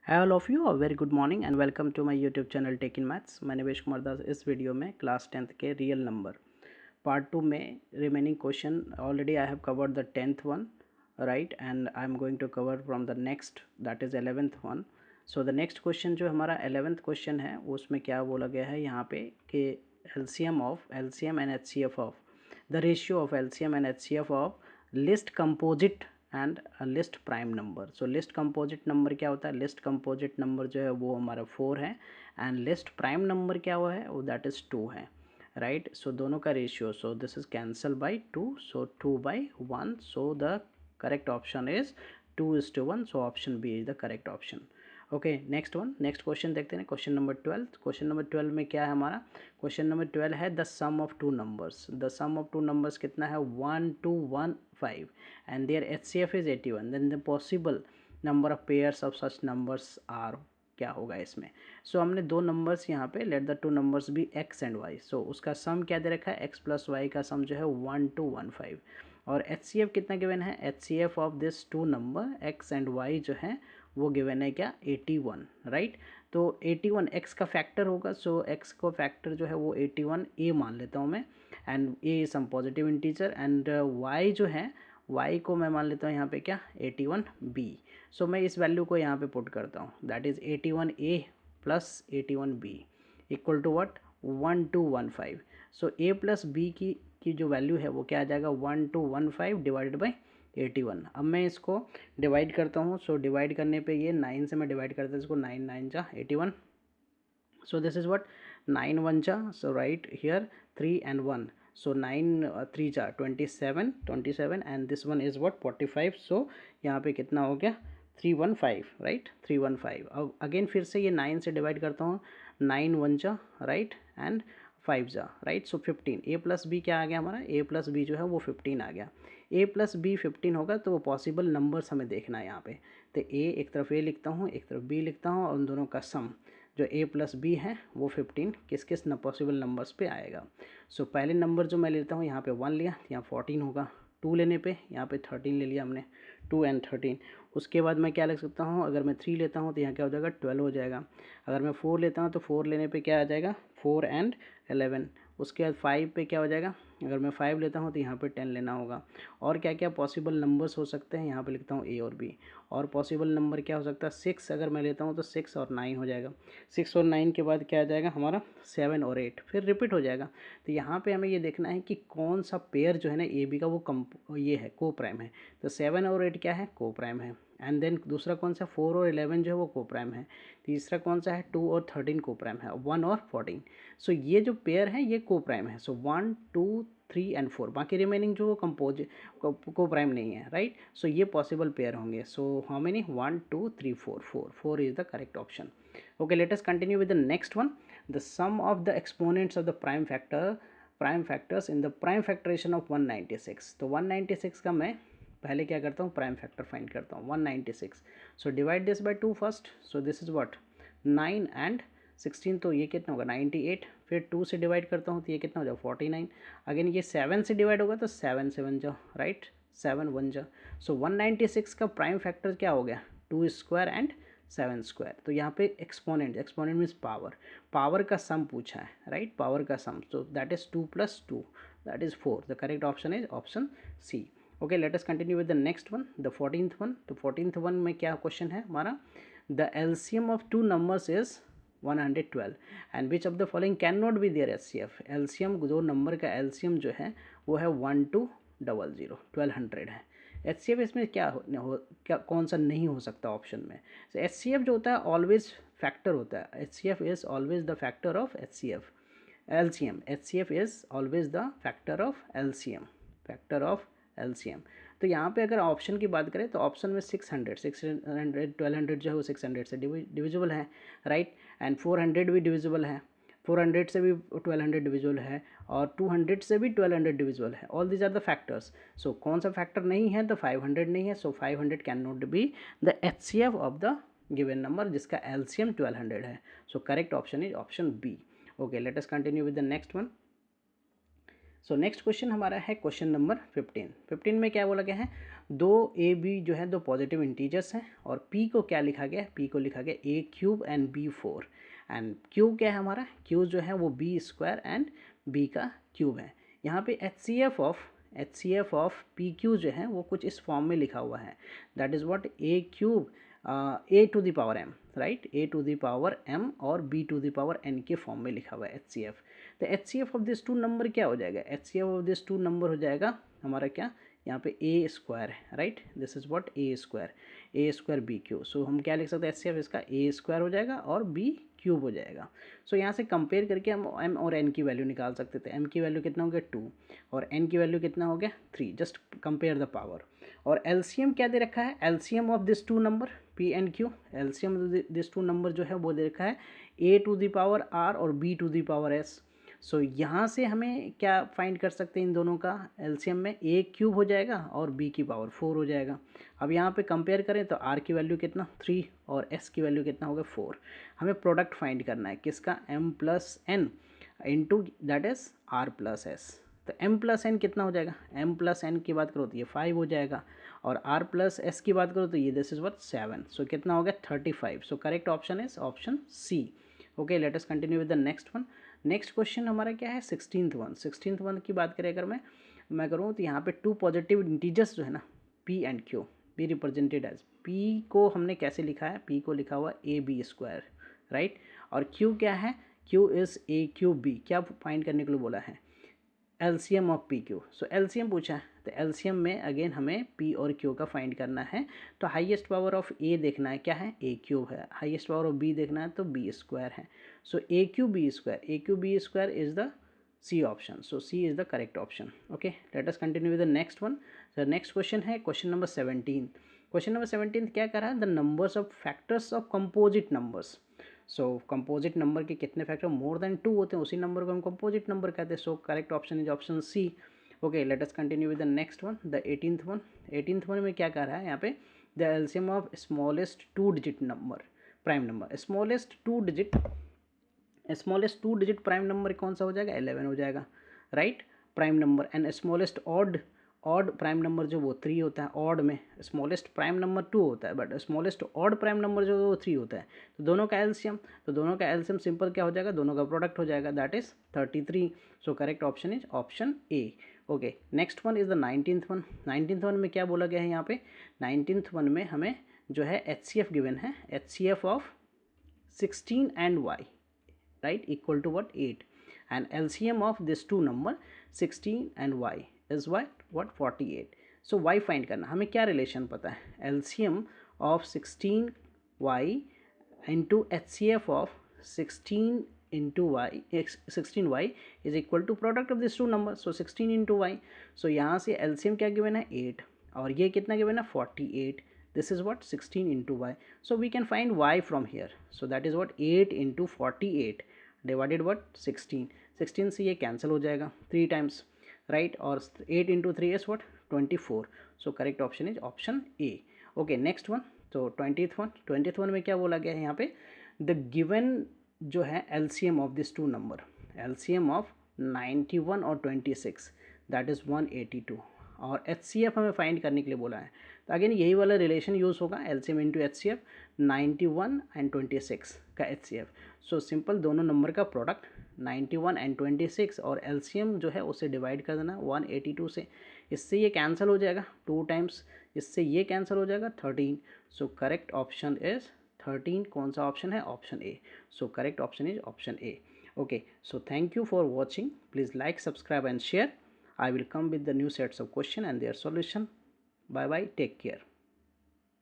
Hi all of you, a very good morning and welcome to my YouTube channel Tech in Maths. मैं निवेश कुमार दास इस video में class 10th के real number part 2 में remaining question already I have covered the 10th one right and I am going to cover from the next that is 11th one. So the next question जो हमारा 11th question है उसमें क्या बोला गया है यहाँ पे कि LCM and HCF of the ratio of LCM and HCF of list composite and list prime number. So list composite number क्या होता है? लिस्ट कंपोजिट नंबर जो है वो हमारा 4 है एंड लिस्ट प्राइम नंबर क्या हुआ है वो दैट इज़ 2 है राइट. सो दोनों का ratio, so this is cancel by 2, so 2/1. So the correct option is 2:1. So option B is the correct option. Okay, next question देखते हैं. Question number 12. क्वेश्चन नंबर 12 में क्या है हमारा? क्वेश्चन नंबर 12 है the sum of two numbers. The sum of two numbers कितना है? 1 2 1 5 and their HCF is 81. then the possible number of pairs of such numbers are, क्या होगा इसमें? सो हमने दो नंबर्स यहाँ पे let the two numbers be x and y. So उसका सम क्या दे रखा है? x प्लस वाई का सम जो है 1 2 1 5 और HCF कितना गिवन है? HCF of this two number x and y जो है वो गिवन है क्या? 81 राइट. तो 81 x का फैक्टर होगा. सो x को फैक्टर जो है वो 81 a मान लेता हूँ मैं and a is some positive integer and y जो है y को मैं मान लेता हूँ यहाँ पे क्या? 81b. सो मैं इस वैल्यू को यहाँ पे पुट करता हूँ that is 81a plus 81b equal to what? 1215. So a plus b की जो वैल्यू है वो क्या आ जाएगा? 1215 डिवाइडेड बाई 81. अब मैं इसको डिवाइड करता हूँ. सो डिवाइड करने पे ये 9 से मैं डिवाइड करता हूँ इसको. 9 9 जा 81. So this is what? 9 1 ja, so right here 3 and 1, so 9 3 ja 27 and this one is what? 45. so यहाँ पे कितना हो गया? 315 राइट. 315. अब अगेन फिर से ये 9 से डिवाइड करता हूँ. 9 1 जा राइट एंड 5 जा राइट. सो 15. ए प्लस बी क्या आ गया हमारा? ए प्लस बी जो है वो 15 आ गया. ए प्लस बी 15 होगा तो वो पॉसिबल नंबर्स हमें देखना है यहाँ पे. तो ए एक तरफ ए लिखता हूँ, एक तरफ बी लिखता हूँ और उन दोनों का सम जो a प्लस बी है वो 15 किस किस पॉसिबल नंबर्स पे आएगा. सो पहले नंबर जो मैं लेता हूँ यहाँ पे 1 लिया, यहाँ 14 होगा. 2 लेने पे यहाँ पे 13 ले लिया हमने. 2 एंड 13. उसके बाद मैं क्या लिख सकता हूँ? अगर मैं 3 लेता हूँ तो यहाँ क्या हो जाएगा? 12 हो जाएगा. अगर मैं 4 लेता हूँ तो 4 लेने पे क्या आ जाएगा? 4 एंड 11. उसके बाद 5 पे क्या हो जाएगा? अगर मैं 5 लेता हूँ तो यहाँ पे 10 लेना होगा. और क्या क्या पॉसिबल नंबर्स हो सकते हैं? यहाँ पे लिखता हूँ ए और बी. और पॉसिबल नंबर क्या हो सकता है? 6 अगर मैं लेता हूँ तो 6 और 9 हो जाएगा. 6 और 9 के बाद क्या आ जाएगा हमारा? 7 और 8 फिर रिपीट हो जाएगा. तो यहाँ पे हमें ये देखना है कि कौन सा पेयर जो है ना ए बी का वो ये है को प्राइम है. तो 7 और 8 क्या है? को प्राइम है. एंड देन दूसरा कौन सा? 4 और 11 जो है वो को प्राइम है. तीसरा कौन सा है? 2 और 13 को प्राइम है. 1 और 14. सो ये जो पेयर है ये को प्राइम है. सो 1 2 3 एंड 4. बाकी रिमेनिंग जो कंपोज को प्राइम नहीं है राइट. सो ये पॉसिबल पेयर होंगे. So how many? 1 2 3 4 4 is the correct option. Okay, let us continue with the next one. The sum of the exponents of the prime factors in the prime factorization of 196. तो 196 का मैं पहले क्या करता हूँ? Prime factor find करता हूँ 196. So divide this by 2 first. So this is what? 9 and 16. तो ये कितना होगा? 98. फिर 2 से डिवाइड करता हूँ तो ये कितना हो जाएगा? 49. अगेन ये 7 से डिवाइड होगा तो 7 7 जा राइट. 7 1 जा. सो 196 का प्राइम फैक्टर क्या हो गया? 2 स्क्वायर एंड 7 स्क्वायर. तो यहाँ पे एक्सपोनेंट मीन्स पावर का सम पूछा है राइट. पावर का sum. So that is 2 + 2 that is 4. The correct option is option C. Okay, let us continue with the next one, the 14th one. तो 14th one में क्या क्वेश्चन है हमारा? The LCM of two numbers is 112 and which of the following can not be their HCF. LCM दो number का LCM जो है वो है 1200 1200 है. एच सी एफ इसमें क्या कौन सा नहीं हो सकता ऑप्शन में? एच सी एफ जो होता है ऑलवेज फैक्टर होता है. H C F is always the factor of H C F. L C M, H C F is always the factor of L C M. Factor of L C M. तो यहाँ पे अगर option की बात करें तो option में 600 1200 जो है वो 600 से डिविजिबल है राइट. एंड 400 भी डिविजिबल है. 400 से भी 1200 डिविजिबल है और 200 से भी 1200 डिविजिबल है. All these are the factors. So कौन सा फैक्टर नहीं है? तो 500 नहीं है. So 500 can not be the H C F of the given number जिसका एलसीएम 1200 है. So correct option is option B. Okay, let us continue with the next one. So next question हमारा है question number 15 में क्या बोला गया है, दो ए बी जो है दो पॉजिटिव इंटीजर्स हैं और पी को क्या लिखा गया है, पी को लिखा गया A cube and B 4 and Q क्या है हमारा, क्यू जो है वो बी स्क्वायर एंड बी का क्यूब है। यहाँ पे H C F of P Q जो है वो कुछ इस फॉर्म में लिखा हुआ है, that is what A cube A to the power M, right, A to the power M और B to the power N के फॉर्म में लिखा हुआ है एच सी एफ। तो H C F of this two number क्या हो जाएगा, H C F of this two number हो जाएगा हमारा क्या, यहाँ पे ए स्क्वायर है, right, this is what A square B Q. सो हम क्या लिख सकते हैं, एच सी एफ इसका ए स्क्वायर हो जाएगा और बी क्यूब हो जाएगा। सो यहाँ से कंपेयर करके हम एम और एन की वैल्यू निकाल सकते थे। एम की वैल्यू कितना हो गया 2 और एन की वैल्यू कितना हो गया 3, जस्ट कंपेयर द पावर। और एलसीएम क्या दे रखा है, LCM of this two number P and Q, LCM this two number जो है वो दे रखा है A to the power R और B to the power S. So यहाँ से हमें क्या फाइंड कर सकते हैं, इन दोनों का एलसीएम में ए क्यूब हो जाएगा और बी की पावर 4 हो जाएगा। अब यहाँ पे कंपेयर करें तो आर की वैल्यू कितना 3 और एस की वैल्यू कितना होगा 4। हमें प्रोडक्ट फाइंड करना है किसका, M plus N into that is R plus S. तो एम प्लस एन कितना हो जाएगा, एम प्लस एन की बात करो तो ये 5 हो जाएगा और आर प्लस एस की बात करो तो ये दिस इज व्हाट 7। सो कितना हो गया 35। So correct option is option C. Okay, let us continue with the next one. Next question हमारा क्या है, 16th वन की बात करें अगर मैं करूँ तो यहाँ पे टू पॉजिटिव इंटीजर्स जो है ना P and Q be represented as, P को हमने कैसे लिखा है, पी को लिखा हुआ ए बी स्क्वायर, राइट, और क्यू क्या है, Q is A Q B. क्या फाइंड करने के लिए बोला है, LCM of P Q. So LCM पूछा है तो एलसीएम में अगेन हमें पी और क्यू का फाइंड करना है। तो हाईएस्ट पावर ऑफ ए देखना है क्या है, ए क्यूब है, हाईएस्ट पावर ऑफ बी देखना है तो बी स्क्वायर है। So A Q B square is the C option. So C is the correct option. Okay, let us continue with the next one. Sir next question है question number 17। Question number 17 क्या कर रहा है, the numbers of factors of composite numbers. So composite number के कितने factor more than 2 होते हैं, उसी नंबर को हम कंपोजिट नंबर कहते हैं। So correct option is option C. Okay, let us continue with the next one, the 18th one में क्या कर रहा है यहाँ पे, the LCM of smallest 2 digit number prime number. Smallest two digit prime number कौन सा हो जाएगा, 11 हो जाएगा, right, prime number. And smallest odd prime number जो वो 3 होता है, ऑड में स्मॉलेस्ट प्राइम नंबर 2 होता है but smallest odd prime number जो वो 3 होता है। तो दोनों का एलसीएम सिंपल क्या हो जाएगा, दोनों का प्रोडक्ट हो जाएगा, that is 33। So correct option is option A. Okay, next one is the 19th one में क्या बोला गया है यहाँ पे, 19th वन में हमें जो है HCF गिवन है, HCF of 16 and Y, right, equal to what 8 and LCM of this two number 16 and y is what 48. so y find करना, हमें क्या रिलेशन पता है, LCM of 16y into HCF of 16 into y 16y is equal to product of these two numbers, so 16 into y. so यहाँ से LCM क्या given है 8 और ये कितना गिवन है 48. this is what 16 into y, so we can find y from here. so that is what 8 into 48 divided what 16 से ये कैंसिल हो जाएगा 3 टाइम्स, राइट, और 8 into 3 is what 24. So correct option is option A. Okay, next one, तो 20th one में क्या बोला गया है यहाँ पे, द गिवन जो है LCM of this two number, LCM of 91 और 26 दैट इज़ 182 और HCF हमें फाइंड करने के लिए बोला है। तो अगेन यही वाला रिलेशन यूज़ होगा, एलसीएम इंटू HCF, 91 एंड 26 का HCF। सो सिंपल दोनों नंबर का प्रोडक्ट 91 एंड 26 और LCM जो है उसे डिवाइड कर देना 182 से, इससे ये कैंसिल हो जाएगा 2 टाइम्स, इससे ये कैंसिल हो जाएगा 13. सो करेक्ट ऑप्शन इज 13. कौन सा ऑप्शन है? Option A. So correct option is option A. Okay, so thank you for watching. Please like, subscribe and share. I will come with the new sets of question and their solution. Bye bye, take care.